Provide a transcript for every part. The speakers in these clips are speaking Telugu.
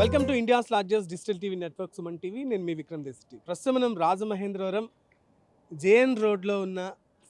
Welcome to India's largest digital TV network Suman TV. నేను మీ విక్రమ్ దేశెట్టి. ప్రస్తుతం మనం రాజమహేంద్రవరం జేఎన్ రోడ్లో ఉన్న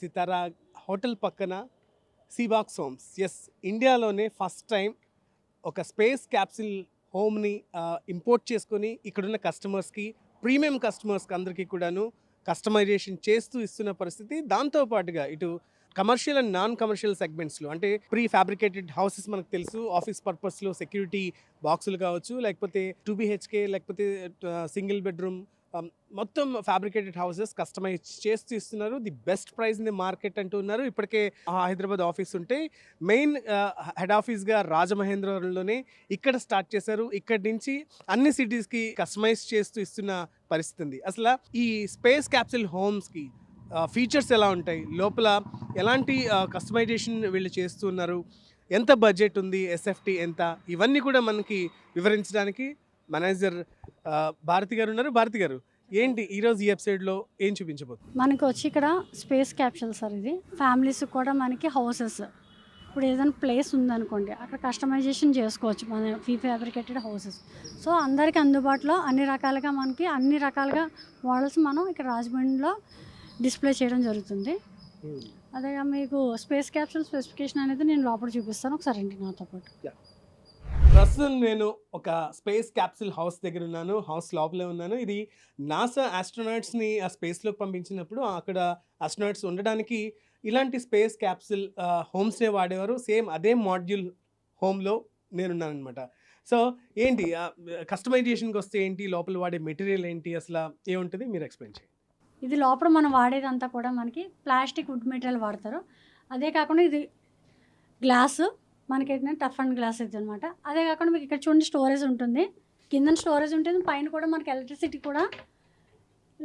సితారా హోటల్ పక్కన సీబాక్స్ హోమ్స్. ఎస్, ఇండియాలోనే ఫస్ట్ టైం ఒక స్పేస్ క్యాప్సిల్ హోమ్ని ఇంపోర్ట్ చేసుకొని ఇక్కడున్న కస్టమర్స్కి, ప్రీమియం కస్టమర్స్కి అందరికీ కూడాను కస్టమైజేషన్ చేస్తూ ఇస్తున్న పరిస్థితి. దాంతోపాటుగా ఇటు కమర్షియల్ అండ్ నాన్ కమర్షియల్ సెగ్మెంట్స్లో, అంటే ప్రీ ఫ్యాబ్రికేటెడ్ హౌసెస్ మనకు తెలుసు, ఆఫీస్ పర్పస్లో సెక్యూరిటీ బాక్సులు కావచ్చు, లేకపోతే 2BHK, లేకపోతే సింగిల్ బెడ్రూమ్, మొత్తం ఫ్యాబ్రికేటెడ్ హౌసెస్ కస్టమైజ్ చేస్తూ ఇస్తున్నారు. The best price in the market అంటూ ఉన్నారు. ఇప్పటికే హైదరాబాద్ ఆఫీస్ ఉంటే మెయిన్ హెడ్ ఆఫీస్గా రాజమహేంద్రవరంలోనే ఇక్కడ స్టార్ట్ చేశారు. ఇక్కడి నుంచి అన్ని సిటీస్కి కస్టమైజ్ చేస్తూ ఇస్తున్న పరిస్థితి ఉంది. అసలు ఈ స్పేస్ క్యాప్సిల్ హోమ్స్కి ఫీచర్స్ ఎలా ఉంటాయి, లోపల ఎలాంటి కస్టమైజేషన్ వీళ్ళు చేస్తున్నారు, ఎంత బడ్జెట్ ఉంది, ఎస్ఎఫ్టీ ఎంత, ఇవన్నీ కూడా మనకి వివరించడానికి మేనేజర్ భారతి గారు ఉన్నారు. భారతి గారు, ఏంటి ఈరోజు ఈ వెబ్సైట్లో ఏం చూపించబోతుంది? మనకి వచ్చి ఇక్కడ స్పేస్ క్యాప్సూల్ సార్. ఇది ఫ్యామిలీస్ కూడా మనకి హౌసెస్, ఇప్పుడు ఏదైనా ప్లేస్ ఉందనుకోండి అక్కడ కస్టమైజేషన్ చేసుకోవచ్చు మన ఫ్యాబ్రికేటెడ్ హౌసెస్. సో అందరికీ అందుబాటులో అన్ని రకాలుగా మోడల్స్ మనం ఇక్కడ రాజమండ్రిలో డిస్ప్లే చేయడం జరుగుతుంది. అదే మీకు స్పేస్ క్యాప్సూల్ స్పెసిఫికేషన్ అనేది నేను లోపల చూపిస్తాను, ఒకసారి రండి నాతో పాటు. ప్రస్తుతం నేను ఒక స్పేస్ క్యాప్సిల్ హౌస్ దగ్గర ఉన్నాను. హౌస్ లోపలే ఉన్నాను. ఇది నాసా ఆస్ట్రోనాట్స్ని ఆ స్పేస్లోకి పంపించినప్పుడు అక్కడ ఆస్ట్రోనాట్స్ ఉండడానికి ఇలాంటి స్పేస్ క్యాప్సిల్ హోమ్స్నే వాడేవారు. సేమ్ అదే మాడ్యూల్ హోమ్లో నేనున్నాను అనమాట. సో ఏంటి కస్టమైజేషన్కి వస్తే ఏంటి, లోపల వాడే మెటీరియల్ ఏంటి, అసలు ఏముంటుంది మీరు ఎక్స్ప్లెయిన్ చేయండి. ఇది లోపల మనం వాడేదంతా కూడా మనకి ప్లాస్టిక్ వుడ్ మెటీరియల్ వాడతారు. అదే కాకుండా ఇది గ్లాసు, మనకి ఏంటంటే టఫ్ అండ్ గ్లాస్ ఇది అనమాట. అదే కాకుండా మీకు ఇక్కడ చూడండి స్టోరేజ్ ఉంటుంది, కింద స్టోరేజ్ ఉంటుంది, పైన కూడా మనకి ఎలక్ట్రిసిటీ కూడా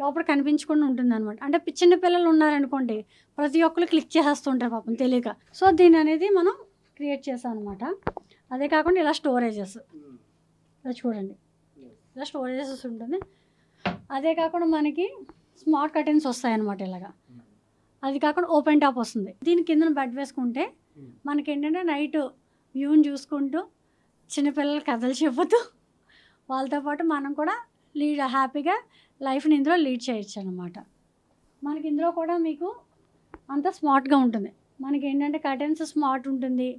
లోపల కనిపించకుండా ఉంటుంది అనమాట. అంటే చిన్న పిల్లలు ఉన్నారనుకోండి, ప్రతి ఒక్కరు క్లిక్ చేసేస్తుంటారు పాపం తెలియక. సో దీని అనేది మనం క్రియేట్ చేసాం అనమాట. అదే కాకుండా ఇలా స్టోరేజెస్, ఇలా చూడండి, ఇలా స్టోరేజెస్ ఉంటుంది. అదే కాకుండా మనకి స్మార్ట్ కర్టెన్స్ వస్తాయన్నమాట ఇలాగా. అది కాకుండా ఓపెన్ టాప్ వస్తుంది. దీని కింద బెడ్ వేసుకుంటే మనకి ఏంటంటే నైట్ వ్యూని చూసుకుంటూ చిన్నపిల్లల కథలు చెబుతూ వాళ్ళతో పాటు మనం కూడా హ్యాపీగా లైఫ్ని ఇందులో లీడ్ చేయొచ్చు అనమాట. మనకి ఇందులో కూడా మీకు అంతా స్మార్ట్గా ఉంటుంది. మనకి ఏంటంటే కర్టెన్స్ స్మార్ట్ ఉంటుంది,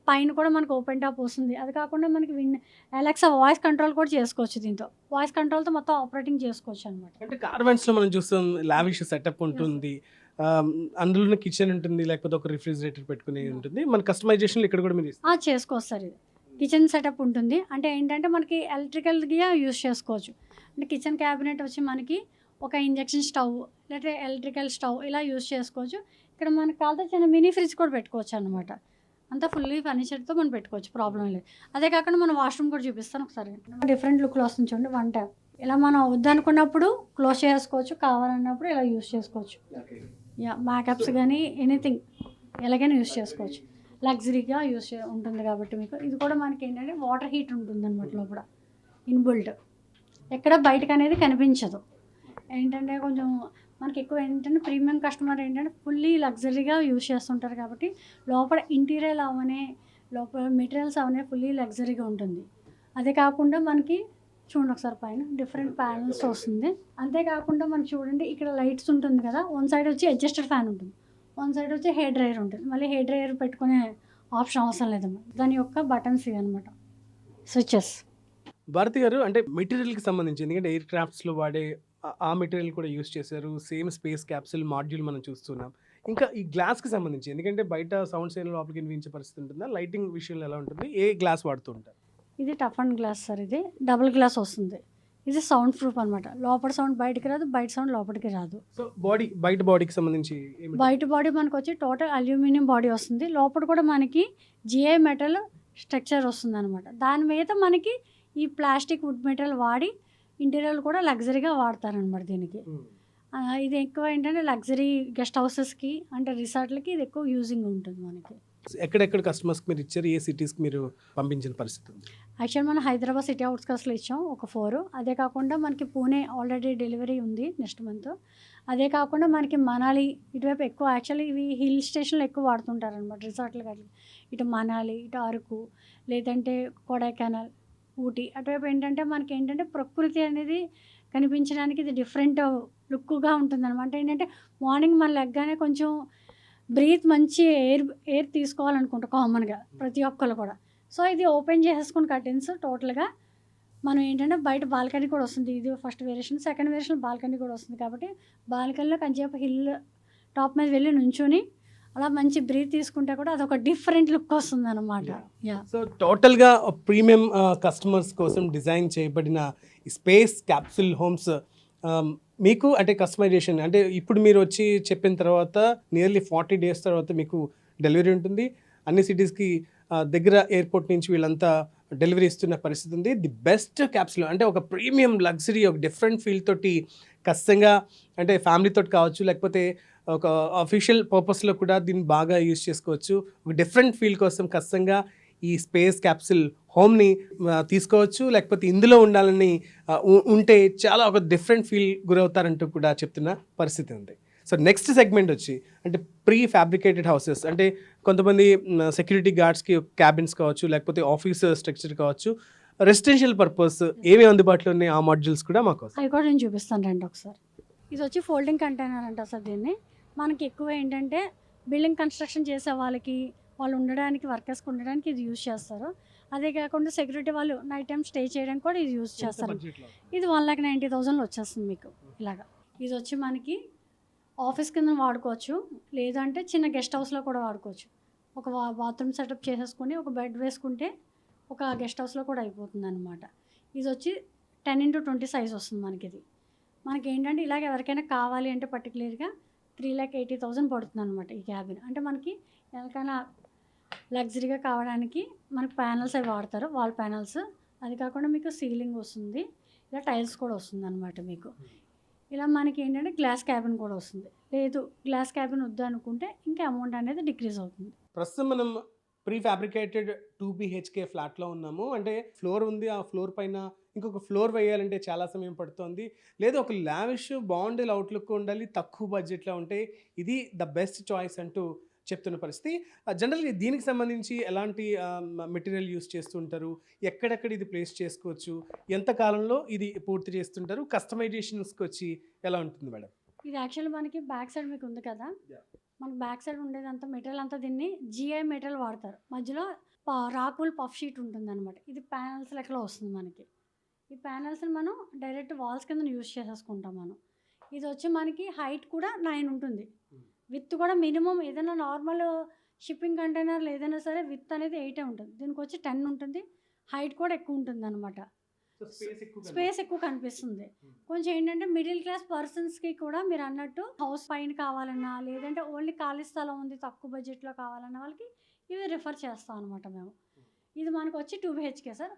పైన కూడా మనకు ఓపెన్ టాప్ వస్తుంది. అది కాకుండా మనకి అలెక్సా వాయిస్ కంట్రోల్ కూడా చేసుకోవచ్చు. దీంతో వాయిస్ కంట్రోల్తో మొత్తం ఆపరేటింగ్ చేసుకోవచ్చు అనమాట. అంటే కార్వెంట్స్లో మనం చూస్తాం లావిష్ సెటప్ ఉంటుంది, అందులో కిచెన్ ఉంటుంది, లేకపోతే ఒక రిఫ్రిజిరేటర్ పెట్టుకునే ఉంటుంది. మన కస్టమైజేషన్ ఇక్కడ కూడా మీరు చేసుకోవచ్చు సార్. ఇది కిచెన్ సెటప్ ఉంటుంది. అంటే ఏంటంటే మనకి ఎలక్ట్రికల్గా యూజ్ చేసుకోవచ్చు. అంటే కిచెన్ క్యాబినెట్ వచ్చి మనకి ఒక ఇంజక్షన్ స్టవ్ లేకపోతే ఎలక్ట్రికల్ స్టవ్ ఇలా యూజ్ చేసుకోవచ్చు. ఇక్కడ మనకి కావాలంటే చిన్న మినీ ఫ్రిడ్జ్ కూడా పెట్టుకోవచ్చు అనమాట. అంతా ఫుల్లీ ఫర్నిచర్తో మనం పెట్టుకోవచ్చు, ప్రాబ్లం లేదు. అదే కాకుండా మనం వాష్రూమ్ కూడా చూపిస్తాను ఒకసారి. డిఫరెంట్ లుక్లో వస్తుంది చూడండి. 1 ట్యాప్ ఇలా మనం వద్దనుకున్నప్పుడు క్లోజ్ చేసుకోవచ్చు, కావాలన్నప్పుడు ఇలా యూజ్ చేసుకోవచ్చు. మేకప్స్ కానీ ఎనీథింగ్ ఎలాగైనా యూజ్ చేసుకోవచ్చు. లగ్జరీగా ఉంటుంది కాబట్టి మీకు ఇది కూడా మనకి ఏంటంటే వాటర్ హీట్ ఉంటుంది అనమాట లోపల ఇన్బిల్ట్. ఎక్కడ బయటకు అనేది కనిపించదు. ఏంటంటే కొంచెం మనకి ఎక్కువ ఏంటంటే ప్రీమియం కస్టమర్ ఏంటంటే ఫుల్లీ లగ్జరీగా యూజ్ చేస్తుంటారు కాబట్టి లోపల ఇంటీరియర్ అవనే, లోపల మెటీరియల్స్ అవనే ఫుల్లీ లగ్జరీగా ఉంటుంది. అదే కాకుండా మనకి చూడండి ఒకసారి పైన డిఫరెంట్ ప్యానల్స్ వస్తుంది. అంతేకాకుండా మనకి చూడండి ఇక్కడ లైట్స్ ఉంటుంది కదా, 1 సైడ్ వచ్చి అడ్జస్టెడ్ ఫ్యాన్ ఉంటుంది, 1 సైడ్ వచ్చి హెయిర్ డ్రైయర్ ఉంటుంది. మళ్ళీ హెయిర్ డ్రైయర్ పెట్టుకునే ఆప్షన్ అవసరం లేదన్నమాట. దాని యొక్క బటన్స్ ఇవి అనమాట, స్విచెస్. భారతి గారు, అంటే మెటీరియల్కి సంబంధించి, ఎందుకంటే ఎయిర్ క్రాఫ్ట్స్లో వాడే ఆ మెటీరియల్ కూడా యూస్ చేశారు. సేమ్ స్పేస్ క్యాప్సిల్ మాడ్యూల్ మనం చూస్తున్నాం. ఇంకా ఈ గ్లాస్కి సంబంధించి, ఎందుకంటే బయట సౌండ్స్ ఏమైనా లోపలికి వినిపించే పరిస్థితి ఉంటుందా, లైటింగ్ విషయంలో ఎలా ఉంటుంది, ఏ గ్లాస్ వాడుతూ ఉంటారు? ఇది టఫ్ అండ్ గ్లాస్ సార్. ఇది డబుల్ గ్లాస్ వస్తుంది. ఇది సౌండ్ ప్రూఫ్ అనమాట. లోపల సౌండ్ బయటికి రాదు, బయట సౌండ్ లోపలికి రాదు. సో బయట బాడీకి సంబంధించి బయట బాడీ మనకు వచ్చి టోటల్ అల్యూమినియం బాడీ వస్తుంది. లోపల కూడా మనకి జిఐ మెటల్ స్ట్రక్చర్ వస్తుంది అనమాట. దాని మీద మనకి ఈ ప్లాస్టిక్ వుడ్ మెటీరియల్ వాడి ఇంటీరియర్ కూడా లగ్జరీగా వాడతారనమాట దీనికి. ఇది ఎక్కువ ఏంటంటే లగ్జరీ గెస్ట్ హౌసెస్కి అంటే రిసార్ట్లకి ఇది ఎక్కువ యూజింగ్ ఉంటుంది మనకి. ఎక్కడెక్కడ కస్టమర్స్కి మీరు ఇచ్చారు, ఏ సిటీస్కి మీరు పంపించిన పరిస్థితి ఉంది? యాక్చువల్ మనం హైదరాబాద్ సిటీ అవుట్స్కట్స్లో ఇచ్చాం ఒక 4. అదే కాకుండా మనకి పూణే ఆల్రెడీ డెలివరీ ఉంది నెక్స్ట్ మంత్. అదే కాకుండా మనకి మనాలి ఇటువైపు ఎక్కువ, యాక్చువల్లీ ఇవి హిల్ స్టేషన్లో ఎక్కువ వాడుతుంటారు అనమాట రిసార్ట్లు కానీ. ఇటు మనాలి, ఇటు అరకు, లేదంటే కొడైకెనాల్, ఊటీ అటువైపు ఏంటంటే మనకి ఏంటంటే ప్రకృతి అనేది కనిపించడానికి ఇది డిఫరెంట్ లుక్గా ఉంటుందన్నమాట. ఏంటంటే మార్నింగ్ మనం లెగ్గానే కొంచెం మంచి ఎయిర్ తీసుకోవాలనుకుంటాం కామన్గా ప్రతి ఒక్కరు కూడా. సో ఇది ఓపెన్ చేసేసుకుని కర్టెన్స్ టోటల్గా మనం ఏంటంటే బయట బాల్కనీ కూడా వస్తుంది. ఇది first variation. Second variation balcony కూడా వస్తుంది కాబట్టి బాల్కనీలో కొంచెంసేపు హిల్ టాప్ మీద వెళ్ళి నుంచొని అలా మంచి బ్రీత్ తీసుకుంటే కూడా అదొక డిఫరెంట్ లుక్ వస్తుంది అనమాట. యా సో టోటల్గా ప్రీమియం కస్టమర్స్ కోసం డిజైన్ చేయబడిన స్పేస్ క్యాప్సూల్ హోమ్స్ మీకు అంటే కస్టమైజేషన్ అంటే ఇప్పుడు మీరు వచ్చి చెప్పిన తర్వాత నియర్లీ 40 days తర్వాత మీకు డెలివరీ ఉంటుంది. అన్ని సిటీస్కి దగ్గర ఎయిర్పోర్ట్ నుంచి వీళ్ళంతా డెలివరీ ఇస్తున్న పరిస్థితి ఉంది. ది బెస్ట్ క్యాప్సూల్ అంటే ఒక ప్రీమియం లగ్జరీ ఒక డిఫరెంట్ ఫీల్ తోటి ఖచ్చితంగా అంటే ఫ్యామిలీతో కావచ్చు, లేకపోతే ఒక అఫీషియల్ పర్పస్లో కూడా దీన్ని బాగా యూజ్ చేసుకోవచ్చు. ఒక డిఫరెంట్ ఫీల్ కోసం ఖచ్చితంగా ఈ స్పేస్ క్యాప్సూల్ హోమ్ని తీసుకోవచ్చు, లేకపోతే ఇందులో ఉండాలని ఉంటే చాలా ఒక డిఫరెంట్ ఫీల్ గురవుతారంటూ కూడా చెప్తున్న పరిస్థితి ఉంది. సో నెక్స్ట్ సెగ్మెంట్ వచ్చి అంటే ప్రీ ఫ్యాబ్రికేటెడ్ హౌసెస్ అంటే కొంతమంది సెక్యూరిటీ గార్డ్స్కి క్యాబిన్స్ కావచ్చు, లేకపోతే ఆఫీస్ స్ట్రక్చర్ కావచ్చు, రెసిడెన్షియల్ పర్పస్ ఏమేమి అందుబాటులో ఉన్నాయి ఆ మాడ్యూల్స్ కూడా మాకు అవి కూడా నేను చూపిస్తాను రండి ఒకసారి. ఇది వచ్చి ఫోల్డింగ్ కంటైనర్ అంట సార్. దీన్ని మనకి ఎక్కువ ఏంటంటే బిల్డింగ్ కన్స్ట్రక్షన్ చేసే వాళ్ళకి వాళ్ళు ఉండడానికి వర్కర్స్కి ఉండడానికి ఇది యూజ్ చేస్తారు. అదే కాకుండా సెక్యూరిటీ వాళ్ళు నైట్ టైం స్టే చేయడానికి కూడా ఇది యూజ్ చేస్తారు. ఇది 1,90,000 వచ్చేస్తుంది మీకు ఇలాగా. ఇది వచ్చి మనకి ఆఫీస్ కింద వాడుకోవచ్చు, లేదంటే చిన్న గెస్ట్ హౌస్లో కూడా వాడుకోవచ్చు. ఒక బాత్రూమ్ సెటప్ చేసేసుకొని ఒక బెడ్ వేసుకుంటే ఒక గెస్ట్ హౌస్లో కూడా అయిపోతుంది అనమాట. ఇది వచ్చి 10x20 సైజ్ వస్తుంది మనకి. ఇది మనకి ఏంటంటే ఇలాగ ఎవరికైనా కావాలి అంటే పర్టికులర్గా 3,80,000 పడుతుంది అనమాట ఈ క్యాబిన్. అంటే మనకి ఎవరికైనా లగ్జరీగా కావడానికి మనకి ప్యానల్స్ అవి వాడతారు, వాల్ ప్యానల్స్. అది కాకుండా మీకు సీలింగ్ వస్తుంది, ఇలా టైల్స్ కూడా వస్తుంది అనమాట మీకు. ఇలా మనకి ఏంటంటే గ్లాస్ క్యాబిన్ కూడా వస్తుంది. లేదు గ్లాస్ క్యాబిన్ వద్దు అనుకుంటే ఇంకా అమౌంట్ అనేది డిక్రీజ్ అవుతుంది. ప్రస్తుతం మనం ప్రీ ఫ్యాబ్రికేటెడ్ 2 BHK ఫ్లాట్లో ఉన్నాము. అంటే ఫ్లోర్ ఉంది, ఆ ఫ్లోర్ పైన ఇంకొక ఫ్లోర్ వేయాలంటే చాలా సమయం పడుతుంది. లేదు ఒక లావిష్ బాగుండే అవుట్లుక్ ఉండాలి, తక్కువ బడ్జెట్లో ఉంటే ఇది ద బెస్ట్ చాయిస్ అంటూ చెప్తున్న పరిస్థితి. జనరల్గా దీనికి సంబంధించి ఎలాంటి మెటీరియల్ యూస్ చేస్తుంటారు, ఎక్కడెక్కడ ఇది ప్లేస్ చేసుకోవచ్చు, ఎంత కాలంలో ఇది పూర్తి చేస్తుంటారు, కస్టమైజేషన్స్కి వచ్చి ఎలా ఉంటుంది మేడం? ఇది యాక్చువల్లీ మనకి బ్యాక్ సైడ్ మీకు ఉంది కదా, మనకి బ్యాక్ సైడ్ ఉండేదంతా మెటీరియల్ అంతా దీన్ని GI మెటీరియల్ వాడతారు. మధ్యలో రాకుల్ పఫ్ షీట్ ఉంటుంది అనమాట. ఇది ప్యానల్స్ లెక్కలో వస్తుంది మనకి. ఈ ప్యానల్స్ని మనం డైరెక్ట్ వాల్స్ కింద యూజ్ చేసేసుకుంటాం మనం. ఇది వచ్చి మనకి హైట్ కూడా 9 ఉంటుంది, విత్ కూడా మినిమం ఏదైనా నార్మల్ షిప్పింగ్ కంటైనర్లు ఏదైనా సరే విత్ అనేది 8 ఉంటుంది. దీనికి వచ్చి 10 ఉంటుంది, హైట్ కూడా ఎక్కువ ఉంటుంది అనమాట. స్పేస్ ఎక్కువ కనిపిస్తుంది. కొంచెం ఏంటంటే మిడిల్ క్లాస్ పర్సన్స్కి కూడా మీరు అన్నట్టు హౌస్ పైన కావాలన్నా, లేదంటే ఓన్లీ ఖాళీ స్థలం ఉంది తక్కువ బడ్జెట్లో కావాలన్న వాళ్ళకి ఇవి రిఫర్ చేస్తాం అనమాట మేము. ఇది మనకు వచ్చి 2 BHK సార్.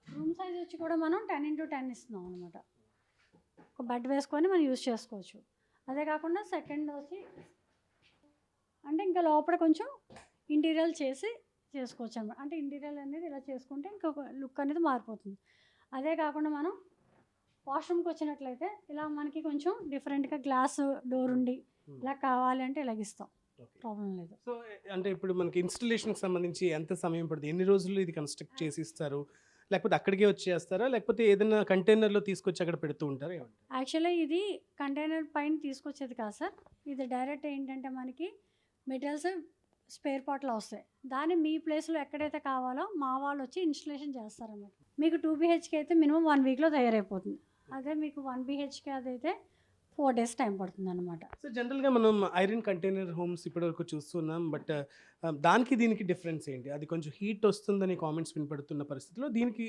రూమ్ సైజ్ వచ్చి కూడా మనం 10x10 ఇస్తున్నాం అనమాట. ఒక బెడ్ వేసుకొని మనం యూజ్ చేసుకోవచ్చు. అదే కాకుండా సెకండ్ వచ్చి అంటే ఇంకా లోపల కొంచెం ఇంటీరియర్ చేసుకోవచ్చు అనమాట. అంటే ఇంటీరియర్ అనేది ఇలా చేసుకుంటే ఇంకొక లుక్ అనేది మారిపోతుంది. అదే కాకుండా మనం వాష్రూమ్కి వచ్చినట్లయితే ఇలా మనకి కొంచెం డిఫరెంట్గా గ్లాస్ డోర్ ఉండి ఇలా కావాలి అంటే ఇలాగిస్తాం, ప్రాబ్లం లేదు. సో అంటే ఇప్పుడు మనకి ఇన్స్టలేషన్కి సంబంధించి ఎంత సమయం పడుతుంది, ఎన్ని రోజులు ఇది కన్స్ట్రక్ట్ చేసి ఇస్తారు, లేకపోతే అక్కడికే వచ్చేస్తారా, లేకపోతే ఏదైనా కంటైనర్లో తీసుకొచ్చి అక్కడ పెడుతూ ఉంటారా? యాక్చువల్లీ ఇది కంటైనర్ పైన తీసుకొచ్చేది కాదు సార్. ఇది డైరెక్ట్ ఏంటంటే మనకి మెటీరియల్స్ స్పేర్ పార్ట్లో వస్తాయి. దాన్ని మీ ప్లేస్లో ఎక్కడైతే కావాలో మా వాళ్ళు వచ్చి ఇన్స్టలేషన్ చేస్తారన్నమాట. మీకు 2 BHK అయితే మినిమం 1 వీక్లో తయారైపోతుంది. అదే మీకు 1 BHK అదైతే 4 days టైం పడుతుంది అనమాట. సో జనరల్గా మనం ఐరన్ కంటైనర్ హోమ్స్ ఇప్పటివరకు చూస్తున్నాం, బట్ దానికి దీనికి డిఫరెన్స్ ఏంటి? అది కొంచెం హీట్ వస్తుందని కామెంట్స్ వినపడుతున్న పరిస్థితిలో దీనికి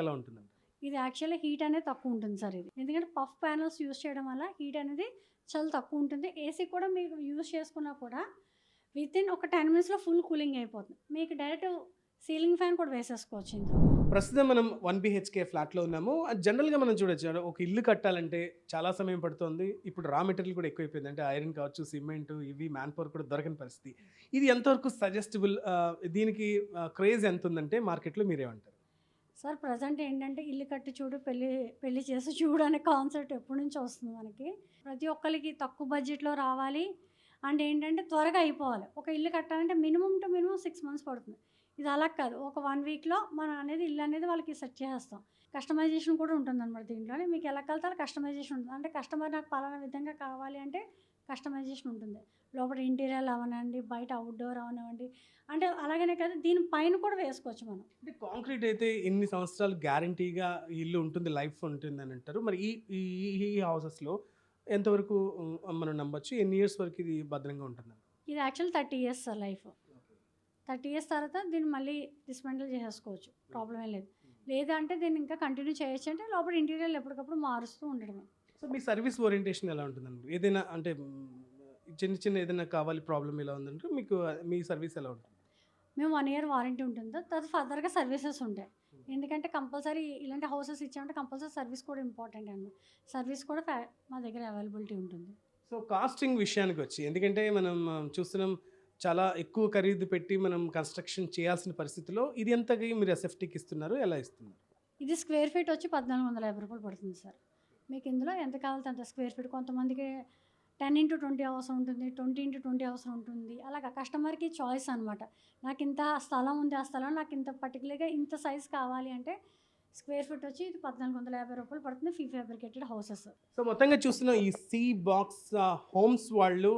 ఎలా ఉంటుందండి? ఇది యాక్చువల్లీ హీట్ అనేది తక్కువ ఉంటుంది సార్. ఇది ఎందుకంటే పఫ్ ప్యానల్స్ యూజ్ చేయడం వల్ల హీట్ అనేది చాలా తక్కువ ఉంటుంది. ఏసీ కూడా మీకు యూజ్ చేసుకున్నా కూడా వితిన్ ఒక 10 minutesలో ఫుల్ కూలింగ్ అయిపోతుంది. మీకు డైరెక్ట్ సీలింగ్ ఫ్యాన్ కూడా వేసేసుకోవచ్చు ఇందులో. ప్రస్తుతం మనం 1 BHK ఫ్లాట్లో ఉన్నాము. జనరల్గా మనం చూడొచ్చు, ఒక ఇల్లు కట్టాలంటే చాలా సమయం పడుతుంది. ఇప్పుడు రా మెటీరియల్ కూడా ఎక్కువైపోయింది. అంటే ఐరన్ కావచ్చు, సిమెంట్, ఇవి మ్యాన్ పవర్ కూడా దొరకని పరిస్థితి. ఇది ఎంతవరకు సజెస్టబుల్, దీనికి క్రేజ్ ఎంత ఉందంటే మార్కెట్లో మీరేమంటారు? సార్ ప్రజెంట్ ఏంటంటే ఇల్లు కట్టి చూడు పెళ్ళి చేసి చూడు అనే కాన్సెప్ట్ ఎప్పటి నుంచో వస్తుంది మనకి. ప్రతి ఒక్కరికి తక్కువ బడ్జెట్లో రావాలి అండ్ ఏంటంటే త్వరగా అయిపోవాలి. ఒక ఇల్లు కట్టాలంటే మినిమం టు మినిమం 6 months పడుతుంది. ఇది అలా కాదు, ఒక 1 వీక్లో మనం అనేది ఇల్లు అనేది వాళ్ళకి సెట్ చేసేస్తాం. కస్టమైజేషన్ కూడా ఉంటుందన్నమాట దీంట్లోనే. మీకు ఎలా కలితే అలా కస్టమైజేషన్ ఉంటుంది. అంటే కస్టమర్ నాకు పలానా విధంగా కావాలి అంటే కస్టమైజేషన్ ఉంటుంది. లోపల ఇంటీరియర్ అవనండి, బయట అవుట్‌డోర్ అవనివ్వండి, అంటే అలాగనే కాదు దీని పైన కూడా వేసుకోవచ్చు మనం. అంటే కాంక్రీట్ అయితే ఎన్ని సంవత్సరాలు గ్యారంటీగా ఇల్లు ఉంటుంది, లైఫ్ ఉంటుందని అంటారు. మరి ఈ ఈ ఈ హౌసెస్‌లో ఎంతవరకు మనం నమ్మొచ్చు? ఎన్ని ఇయర్స్ వరకు ఇది భద్రంగా ఉంటుందండి? ఇది actual 30 years sir life. 30 years తర్వాత దీన్ని మళ్ళీ డిస్మెంటల్ చేసేసుకోవచ్చు. ప్రాబ్లమ్ ఏం లేదు. లేదంటే దీన్ని ఇంకా కంటిన్యూ చేయొచ్చు అంటే లోపల ఇంటీరియర్‌లు ఎప్పటికప్పుడు మారుస్తూ ఉండడమే. సో మీ సర్వీస్ ఓరియంటేషన్ ఎలా ఉంటుందండి? ఏదైనా అంటే చిన్న చిన్న ఏదైనా కావాలి, ప్రాబ్లమ్ ఇలా ఉందంటే మీకు మీ సర్వీస్ ఎలా ఉంటుంది? మేము 1 ఇయర్ వారంటీ ఉంటుంది. తర్వాత ఫర్దర్‌గా సర్వీసెస్ ఉంటాయి. ఎందుకంటే కంపల్సరీ ఇలాంటి హౌసెస్ ఇచ్చామంటే కంపల్సరీ సర్వీస్ కూడా ఇంపార్టెంట్ అన్నమాట. సర్వీస్ కూడా మా దగ్గర అవైలబిలిటీ ఉంటుంది. సో కాస్టింగ్ విషయానికి వచ్చి, ఎందుకంటే మనం చూస్తున్నాం చాలా ఎక్కువ ఖరీదు పెట్టి మనం కన్స్ట్రక్షన్ చేయాల్సిన పరిస్థితిలో ఇది ఎంతకి మీరు ఎస్ఎఫ్టీకి ఇస్తున్నారు? ఎలా ఇస్తున్నారు? ఇది స్క్వేర్ ఫీట్ వచ్చి రూ. 1450 పడుతుంది సార్. మీకు ఇందులో ఎంత కావాలంటే అంత స్క్వేర్ ఫీట్. కొంతమందికి 10x20 అవసరం ఉంటుంది, 20x20 అవసరం ఉంటుంది. అలాగా కస్టమర్‌కి చాయిస్ అనమాట. నాకు ఇంత స్థలం ఉంది, ఆ స్థలం నాకు ఇంత పర్టిక్యులర్‌గా ఇంత సైజ్ కావాలి అంటే స్క్వేర్ ఫీట్ వచ్చి ఇది రూ. 1450 పడుతుంది. Fee fabricated houses. సో మొత్తంగా చూస్తున్న ఈ సి బాక్స్ హోమ్స్ వాళ్ళు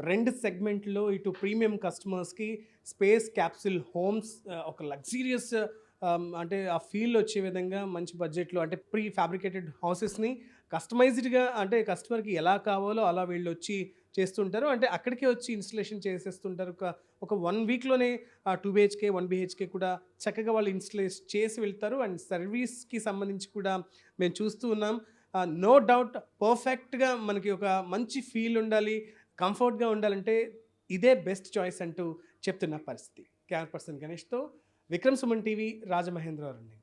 2 సెగ్మెంట్లో ఇటు ప్రీమియం కస్టమర్స్కి స్పేస్ క్యాప్సూల్ హోమ్స్, ఒక లగ్జీరియస్ అంటే ఆ ఫీల్ వచ్చే విధంగా మంచి బడ్జెట్లో అంటే ప్రీ ఫ్యాబ్రికేటెడ్ హౌసెస్ని కస్టమైజ్డ్గా అంటే కస్టమర్కి ఎలా కావాలో అలా వీళ్ళు వచ్చి చేస్తుంటారు. అంటే అక్కడికే వచ్చి ఇన్స్టలేషన్ చేసేస్తుంటారు. ఒక 1 వీక్లోనే 2 బిహెచ్కే 1 బిహెచ్కే కూడా చక్కగా వాళ్ళు ఇన్స్టలేట్ చేసి వెళ్తారు. అండ్ సర్వీస్కి సంబంధించి కూడా మేము చూస్తూ ఉన్నాం. నో డౌట్ పర్ఫెక్ట్గా మనకి ఒక మంచి ఫీల్ ఉండాలి, కంఫర్ట్గా ఉండాలంటే ఇదే బెస్ట్ చాయిస్ అంటూ చెప్తున్న పరిస్థితి. కెమెరా పర్సన్ గణేష్తో విక్రమ్ సుమన్ టీవీ, రాజమహేంద్రవరం నుంచి.